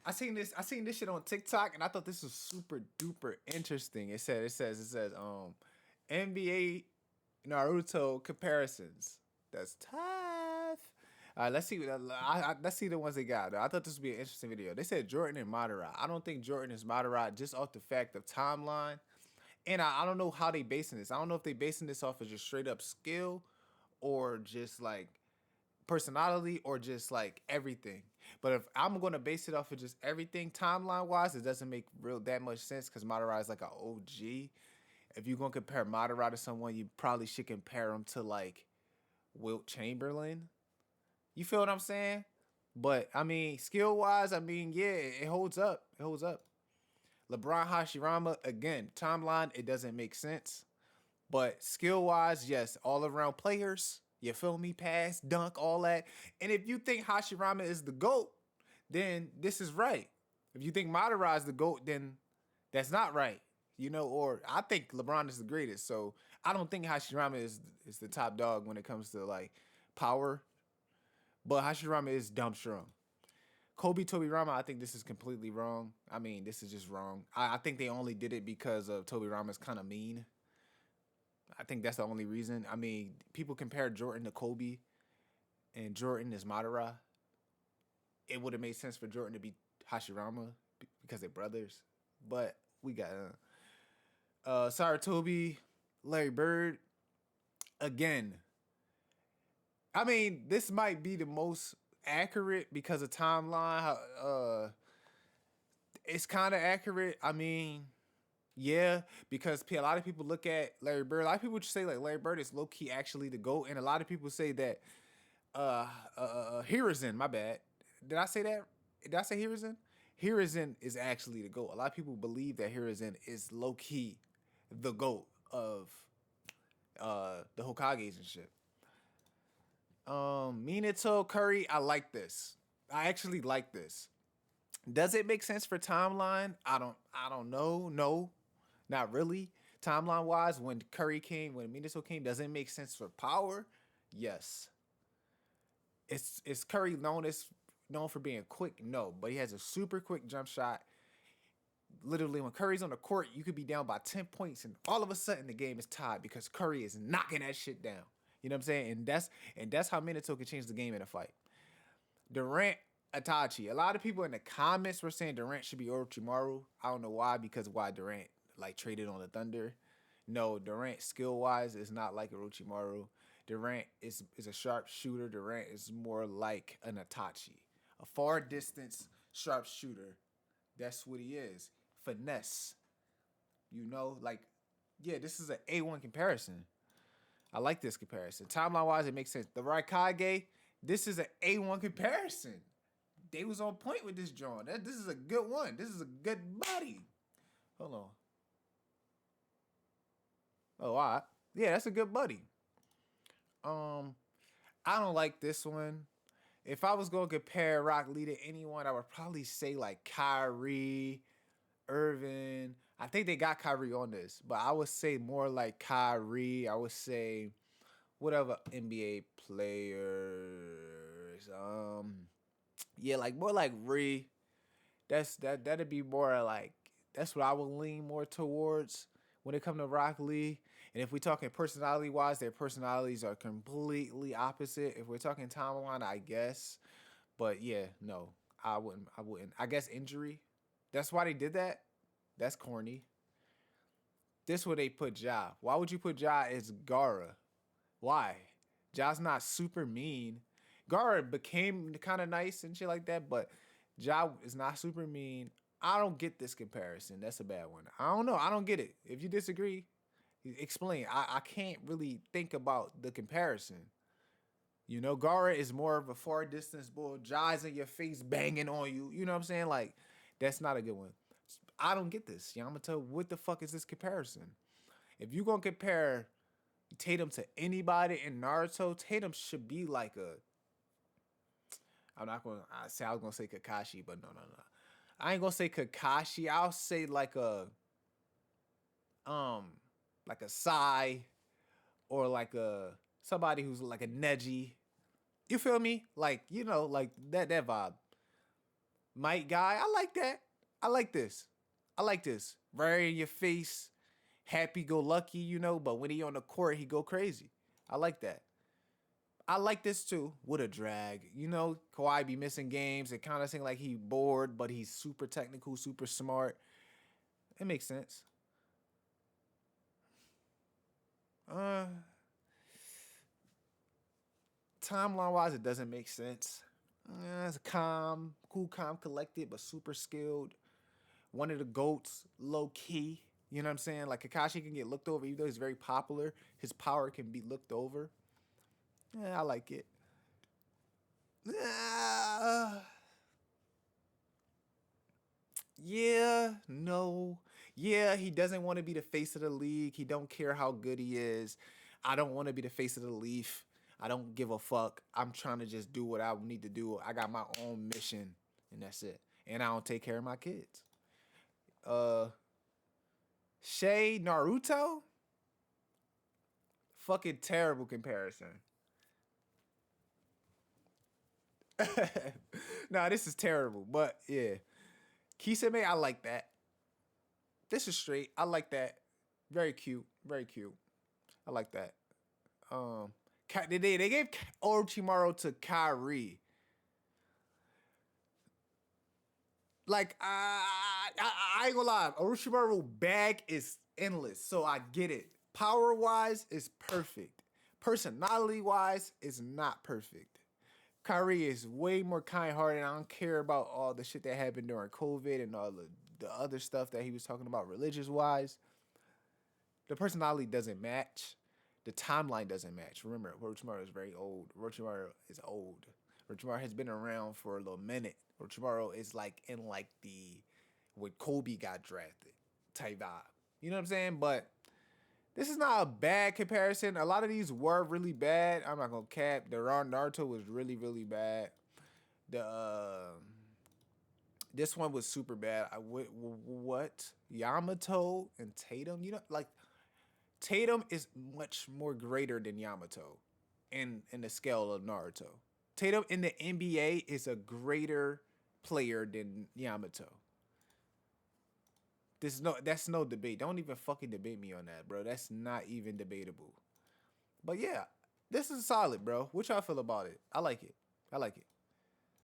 I seen this shit on TikTok, and I thought this was super duper interesting. It says NBA Naruto comparisons. That's tough. All right, let's see. Let's see the ones they got. I thought this would be an interesting video. They said Jordan and Madara. I don't think Jordan is Madara just off the fact of timeline, and I don't know how they basing this. I don't know if they basing this off of just straight up skill, or just like personality, or just like everything. But if I'm gonna base it off of just everything timeline wise, it doesn't make real that much sense because Madara is like an OG. If you're gonna compare Madara to someone, you probably should compare him to like Wilt Chamberlain. You feel what I'm saying? But I mean, skill wise, I mean, yeah, it holds up. It holds up. LeBron Hashirama, again, timeline, it doesn't make sense. But skill wise, yes, all around players. You feel me? Pass, dunk, all that. And if you think Hashirama is the GOAT, then this is right. If you think Madara is the GOAT, then that's not right. Or I think LeBron is the greatest. So I don't think Hashirama is the top dog when it comes to like power. But Hashirama is dumb strong. Kobe Toby Rama, I think this is completely wrong. I mean, this is just wrong. I think they only did it because of Toby Rama's kind of mean. I think that's the only reason. I mean, people compare Jordan to Kobe, and Jordan is Madara. It would have made sense for Jordan to be Hashirama because they're brothers. But we got Saratobi, Larry Bird. Again, I mean, this might be the most accurate because of timeline. It's kind of accurate. I mean, yeah, because a lot of people look at Larry Bird. A lot of people just say like Larry Bird is low key actually the GOAT, and a lot of people say that Hiruzen, my bad. Did I say that? Did I say Hiruzen? Hiruzen is actually the GOAT. A lot of people believe that Hiruzen is low key the GOAT of the Hokages and shit. Minato Curry, I like this. I actually like this. Does it make sense for timeline? I don't know. No, not really. Timeline wise, when Minato came, does it make sense for power? Yes. Is Curry known for being quick? No, but he has a super quick jump shot. Literally, when Curry's on the court, you could be down by 10 points, and all of a sudden the game is tied because Curry is knocking that shit down. You know what I'm saying? And that's how Minato can change the game in a fight. Durant, Itachi. A lot of people in the comments were saying Durant should be Orochimaru. I don't know why, because why Durant like traded on the Thunder. No, Durant skill wise is not like Orochimaru. Durant is a sharp shooter. Durant is more like an Itachi, a far distance sharp shooter. That's what he is. Finesse. Like, yeah, this is an A1 comparison. I like this comparison. Timeline wise, it makes sense. The Raikage, this is an A1 comparison. They was on point with this drawing. This is a good one. This is a good body. Hold on. Oh, all right. Yeah, that's a good buddy. Um, I don't like this one. If I was gonna compare Rock Lee to anyone, I would probably say like Kyrie, Irvin. I think they got Kyrie on this, but I would say more like Kyrie. I would say whatever NBA players. Yeah, like more like Ree. That'd be more like that's what I would lean more towards when it comes to Rock Lee. And if we're talking personality wise, their personalities are completely opposite. If we're talking timeline, I guess. But yeah, no, I wouldn't. I wouldn't. I guess injury. That's why they did that. That's corny. This where they put Ja. Why would you put Ja as Gara? Why? Ja's not super mean. Gara became kind of nice and shit like that, but Ja is not super mean. I don't get this comparison. That's a bad one. I don't know. I don't get it. If you disagree, explain. I can't really think about the comparison. Gara is more of a far distance bull. Ja's in your face banging on you. You know what I'm saying? Like, that's not a good one. I don't get this. Yamato, what the fuck is this comparison? If you gonna compare Tatum to anybody in Naruto, Tatum should be like a. I'm not gonna I say I was gonna say Kakashi, but no, no, no. I ain't gonna say Kakashi. I'll say like a Sai, or like a somebody who's like a Neji. You feel me? Like like that vibe. Might guy. I like that. I like this. I like this. Very in your face, happy go lucky, you know, but when he on the court, he go crazy. I like that. I like this too. What a drag. You know, Kawhi be missing games. It kind of seems like he bored, but he's super technical, super smart. It makes sense. Uh Timeline wise, it doesn't make sense. It's calm, cool, calm, collected, but super skilled. One of the goats, low key. You know what I'm saying? Like Kakashi can get looked over, even though he's very popular. His power can be looked over. Yeah, I like it. Uh, yeah, no. Yeah, he doesn't want to be the face of the league. He don't care how good he is. I don't want to be the face of the Leaf. I don't give a fuck. I'm trying to just do what I need to do. I got my own mission, and that's it. And I don't take care of my kids. Uh, Shay Naruto, fucking terrible comparison. Nah, this is terrible. But yeah, Kisame, I like that. This is straight. I like that. Very cute. Very cute. I like that. Um, they gave Orochimaru to Kyrie. Like I ain't gonna lie, Orochimaru bag is endless, so I get it. Power wise is perfect. Personality wise is not perfect. Kyrie is way more kind hearted. I don't care about all the shit that happened during COVID and all the other stuff that he was talking about religious wise. The personality doesn't match. The timeline doesn't match. Remember, Orochimaru is very old. Orochimaru is old. Orochimaru has been around for a little minute. Orochimaru is like in like the when Kobe got drafted type vibe. You know what I'm saying? But this is not a bad comparison. A lot of these were really bad. I'm not gonna cap. The Naruto was really really bad. The this one was super bad. What Yamato and Tatum? You know, like Tatum is much more greater than Yamato in the scale of Naruto. Tatum in the NBA is a greater player than Yamato. That's no debate. Don't even fucking debate me on that, bro. That's not even debatable. But yeah, this is solid, bro. What y'all feel about it? I like it. I like it.